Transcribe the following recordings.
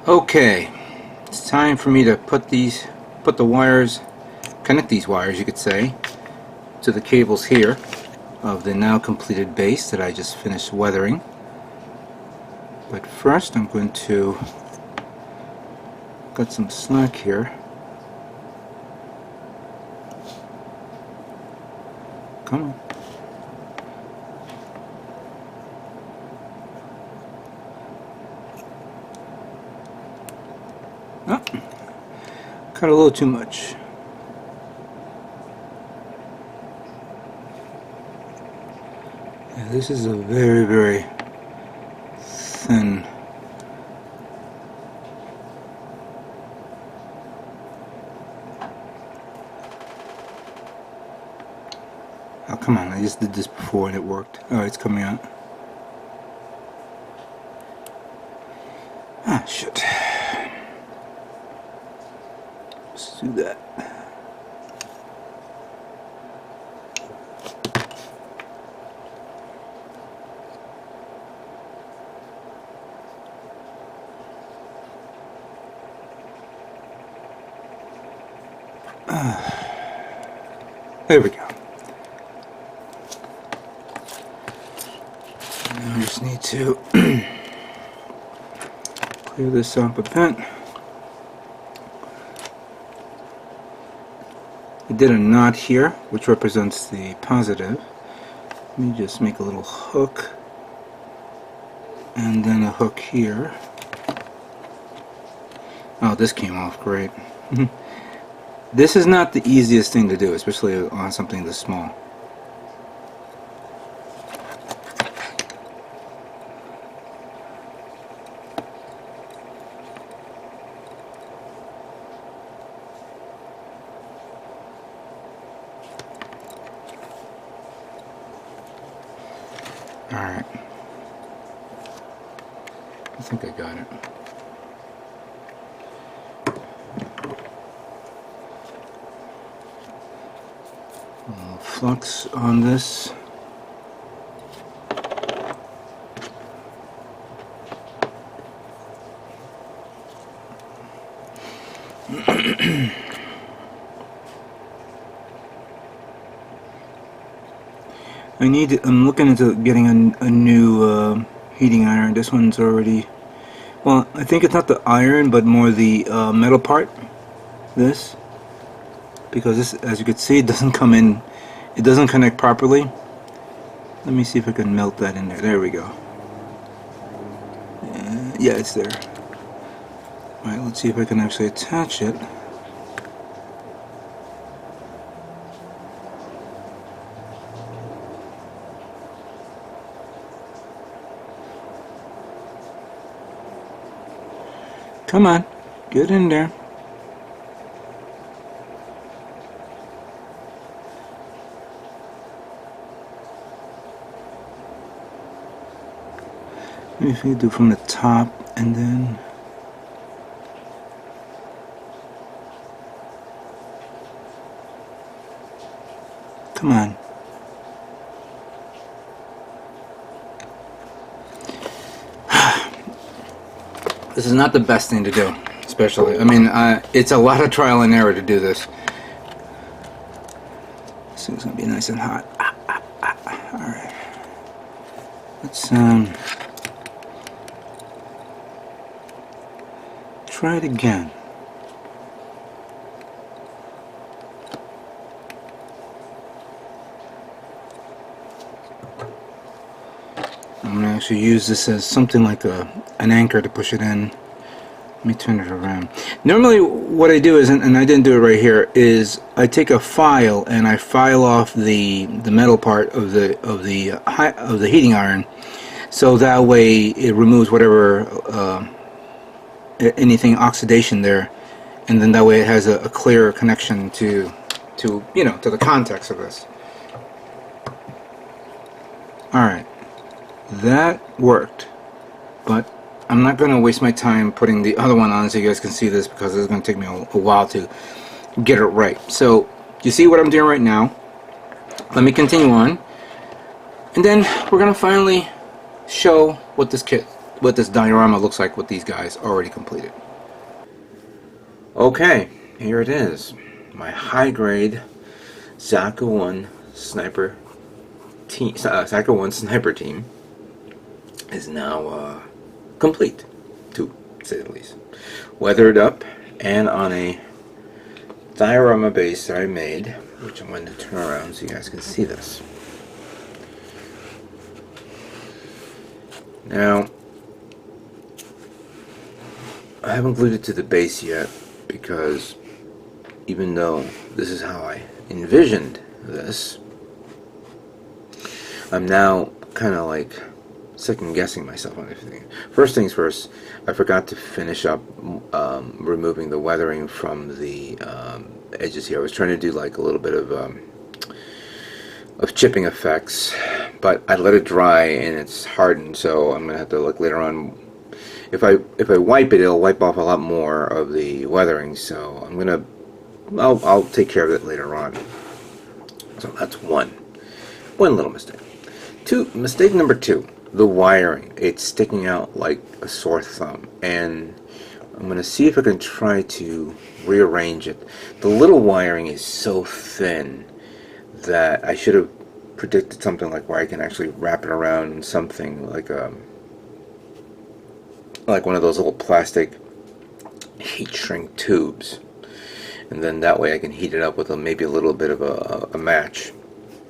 Okay, it's time for me to put the wires, connect these wires, you could say, to the cables here of the now completed base that I just finished weathering. But first I'm going to got some slack here. Come on. Oh, cut a little too much. Yeah, this is a very, very thin. Oh, come on, I just did this before and it worked. Oh, it's coming out. Ah, shit. Let's do that. There we go. Now I just need to clear this up a bit. I did a knot here, which represents the positive. Let me just make a little hook, and then a hook here. Oh, this came off great. This is not the easiest thing to do, especially on something this small. Alright. I think I got it. Flux on this. I'm looking into getting a new heating iron. This one's already, well, I think it's not the iron but more the metal part, this, because this, as you can see, it doesn't come in, it doesn't connect properly. Let me see if I can melt that in there. There we go. Yeah, it's there. Alright, let's see if I can actually attach it. Come on, get in there. Maybe if you do from the top and then come on. This is not the best thing to do, especially. I mean, it's a lot of trial and error to do this. This thing's gonna be nice and hot. All right. Let's try it again. I'm going to actually use this as something like an anchor to push it in. Let me turn it around. Normally what I do is, and I didn't do it right here, is I take a file and I file off the metal part of the heating iron, so that way it removes whatever anything oxidation there, and then that way it has a clearer connection to you know, to the context of this. Alright, that worked, but I'm not going to waste my time putting the other one on so you guys can see this, because it's going to take me a while to get it right. So you see what I'm doing right now. Let me continue on, and then we're going to finally show what this kit what this diorama looks like with these guys already completed. Okay, here it is. My high-grade Zaku 1 sniper team, Zaku 1 sniper team is now complete, to say the least. Weathered up and on a diorama base that I made, which I'm going to turn around so you guys can see this. Now, I haven't glued it to the base yet because even though this is how I envisioned this, I'm now kind of like second guessing myself on everything. First things first, I forgot to finish up removing the weathering from the edges here. I was trying to do like a little bit of chipping effects, but I let it dry and it's hardened, so I'm gonna have to look later on. If I wipe it, it'll wipe off a lot more of the weathering, so I'll take care of it later on. So that's one little mistake. Mistake number two, the wiring. It's sticking out like a sore thumb, and I'm gonna see if I can try to rearrange it. The little wiring is so thin that I should have predicted something like where I can actually wrap it around something like one of those little plastic heat shrink tubes, and then that way I can heat it up with maybe a little bit of a match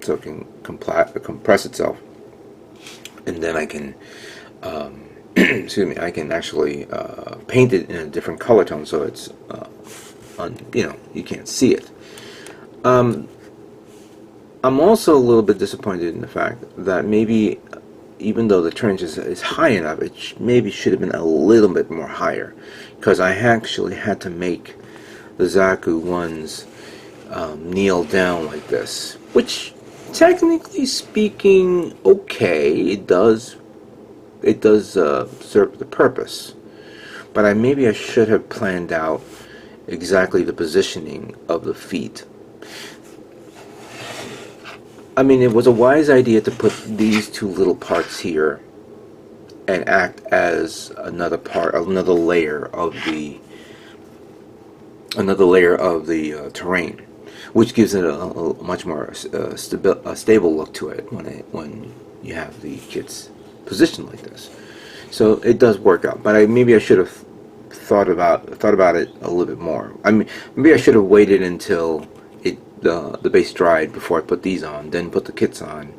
so it can compress itself, and then I can excuse me, I can actually paint it in a different color tone so it's you can't see it. I'm also a little bit disappointed in the fact that maybe, even though the trench is high enough, it maybe should have been a little bit more higher, because I actually had to make the Zaku ones kneel down like this, which, technically speaking, okay, it does serve the purpose, but maybe I should have planned out exactly the positioning of the feet. I mean, it was a wise idea to put these two little parts here and act as another layer of the terrain, which gives it a much more stable look to it when you have the kits positioned like this. So it does work out, but maybe I should have thought about it a little bit more. I mean, maybe I should have waited until the base dried before I put these on, then put the kits on,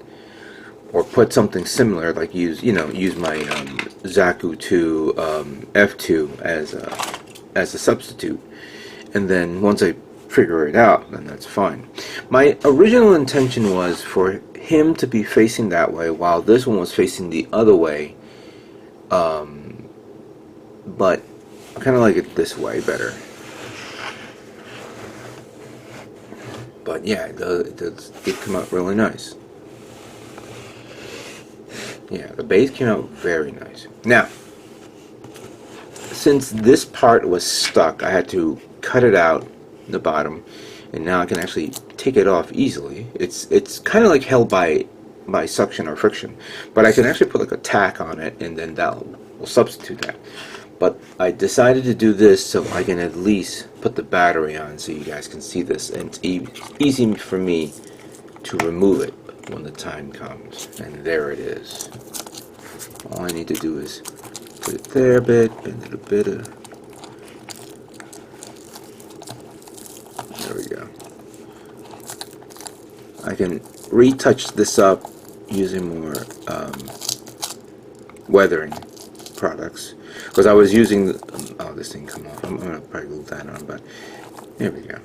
or put something similar, like use my Zaku 2 F2 as a substitute, and then once I figure it out, then that's fine. My original intention was for him to be facing that way while this one was facing the other way, but I kind of like it this way better. But yeah, it did come out really nice. Yeah, the base came out very nice. Now, since this part was stuck, I had to cut it out the bottom, and now I can actually take it off easily. It's kind of like held by suction or friction, but I can actually put like a tack on it, and then that will substitute that. But I decided to do this so I can at least put the battery on so you guys can see this, and it's easy for me to remove it when the time comes. And there it is. All I need to do is put it there a bit, bend it a bit. There we go. I can retouch this up using more weathering products, because I was using this thing come off. I'm gonna probably glue that on, but there we go.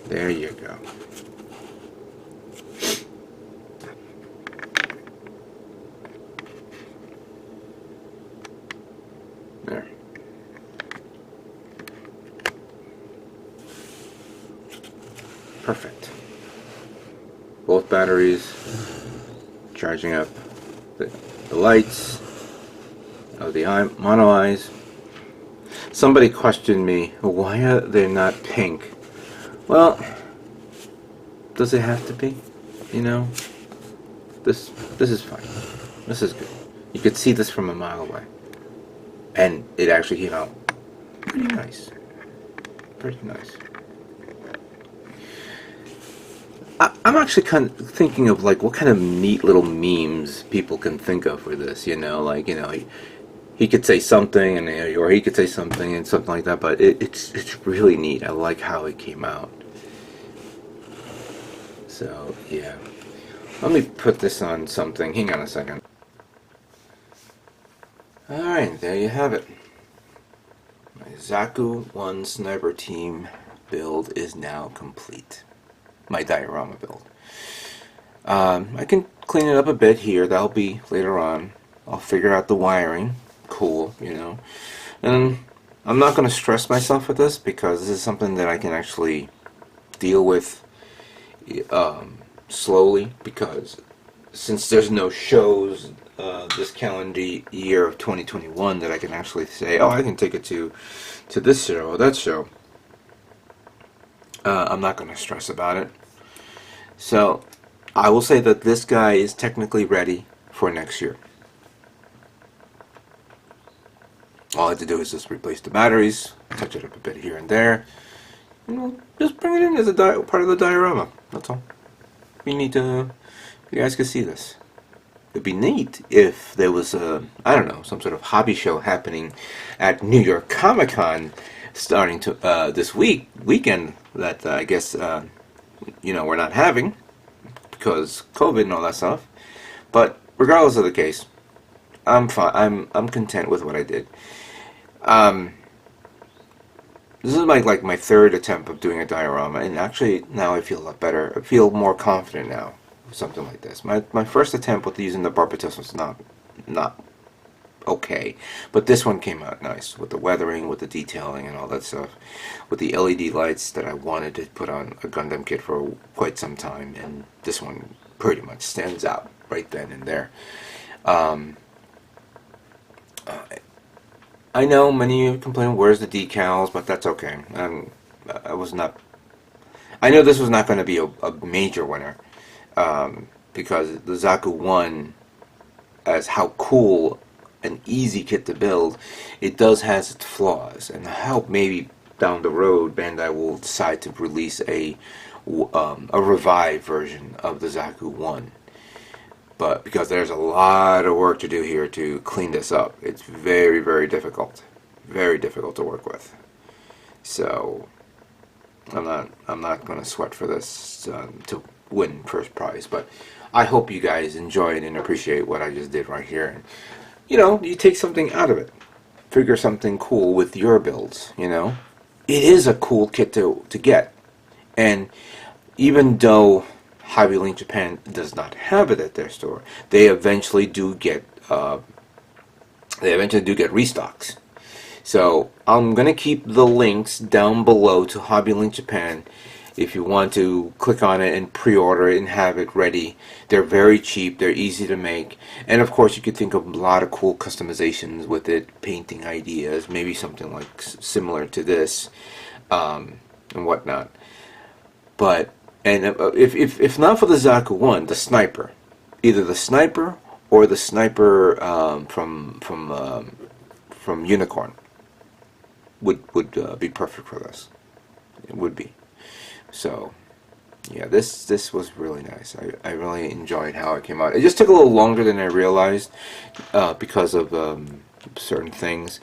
There you go. There. Perfect. Both batteries charging up the lights of the mono eyes. Somebody questioned me, why are they not pink? Well, does it have to be? this is fine. This is good. You could see this from a mile away, and it actually came out pretty nice. Pretty nice. I'm actually kind of thinking of like what kind of neat little memes people can think of for this. You know, like, you know, he could say something, and or he could say something and something like that. But it's really neat. I like how it came out. So yeah, let me put this on something. Hang on a second. All right, there you have it. My Zaku 1 Sniper Team build is now complete. My diorama build. I can clean it up a bit here. That'll be later on. I'll figure out the wiring. Cool, you know. And I'm not going to stress myself with this because this is something that I can actually deal with slowly, because since there's no shows this calendar year of 2021 that I can actually say, oh, I can take it to this show or that show. I'm not going to stress about it. So I will say that this guy is technically ready for next year. All I have to do is just replace the batteries, touch it up a bit here and there, and we'll just bring it in as a part of the diorama. That's all. We need to, you guys can see this. It'd be neat if there was a, I don't know, some sort of hobby show happening at New York Comic Con starting to this weekend that I guess you know, we're not having because COVID and all that stuff. But regardless of the case, I'm fine. I'm content with what I did. This is my third attempt of doing a diorama, and actually now I feel a lot better. I feel more confident now with something like this. My first attempt with using the Barbatos was not okay, but this one came out nice with the weathering, with the detailing and all that stuff, with the LED lights that I wanted to put on a Gundam kit for quite some time, and this one pretty much stands out right then and there. I know many of you complain, where's the decals, but that's okay. I was not, I know this was not going to be a major winner, because the Zaku 1, as how cool an easy kit to build, it does has its flaws, and I hope maybe down the road Bandai will decide to release a revived version of the Zaku 1. But because there's a lot of work to do here to clean this up, it's very, very difficult to work with. So I'm not going to sweat for this to win first prize, but I hope you guys enjoyed and appreciate what I just did right here. And, you know, you take something out of it, figure something cool with your builds. You know, it is a cool kit to get, and even though Hobby Link Japan does not have it at their store, they eventually do get restocks. So I'm gonna keep the links down below to Hobby Link Japan if you want to click on it and pre-order it and have it ready. They're very cheap, they're easy to make, and of course you could think of a lot of cool customizations with it, painting ideas, maybe something like similar to this, and whatnot. But and if not for the Zaku 1, the sniper, either the sniper or the sniper from Unicorn would be perfect for this. It would be. So yeah, this was really nice. I really enjoyed how it came out. It just took a little longer than I realized because of certain things.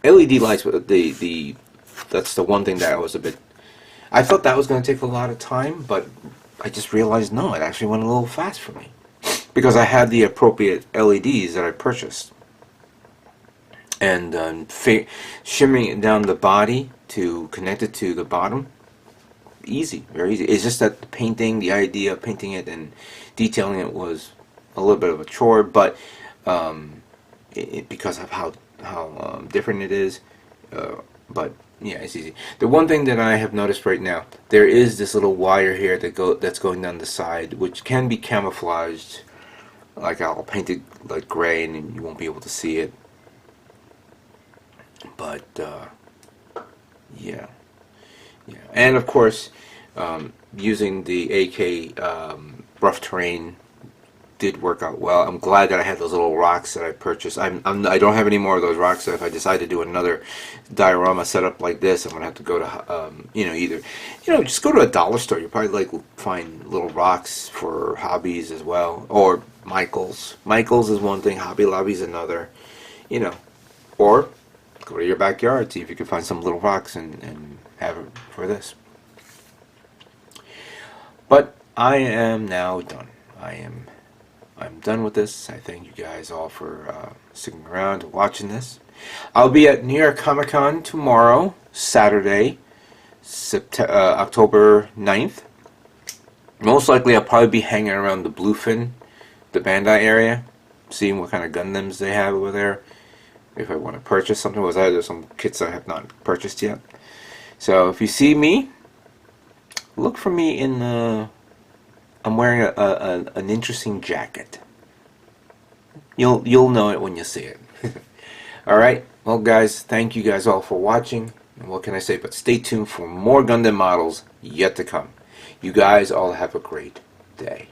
LED lights, that's the one thing that I was a bit. I thought that was going to take a lot of time, but I just realized no, it actually went a little fast for me because I had the appropriate LEDs that I purchased, and shimmering it down the body to connect it to the bottom, easy, very easy. It's just that the painting, the idea of painting it and detailing it was a little bit of a chore, but because of how different it is, but yeah, it's easy. The one thing that I have noticed right now, there is this little wire here that's going down the side, which can be camouflaged. Like I'll paint it like gray, and you won't be able to see it. But yeah, and of course, using the AK rough terrain did work out well. I'm glad that I had those little rocks that I purchased. I don't have any more of those rocks, so if I decide to do another diorama setup like this, I'm gonna have to go to either just go to a dollar store. You probably find little rocks for hobbies as well, or Michael's. Michael's is one thing, Hobby Lobby's another. Or go to your backyard, see if you can find some little rocks and have it for this. But I am now done. I'm done with this. I thank you guys all for sticking around and watching this. I'll be at New York Comic Con tomorrow, Saturday, October 9th. Most likely I'll probably be hanging around the Bluefin, the Bandai area, seeing what kind of Gundams they have over there. If I want to purchase something, there's some kits I have not purchased yet. So if you see me, look for me in the... I'm wearing an interesting jacket. You'll know it when you see it. All right. Well, guys, thank you guys all for watching. And what can I say? But stay tuned for more Gundam models yet to come. You guys all have a great day.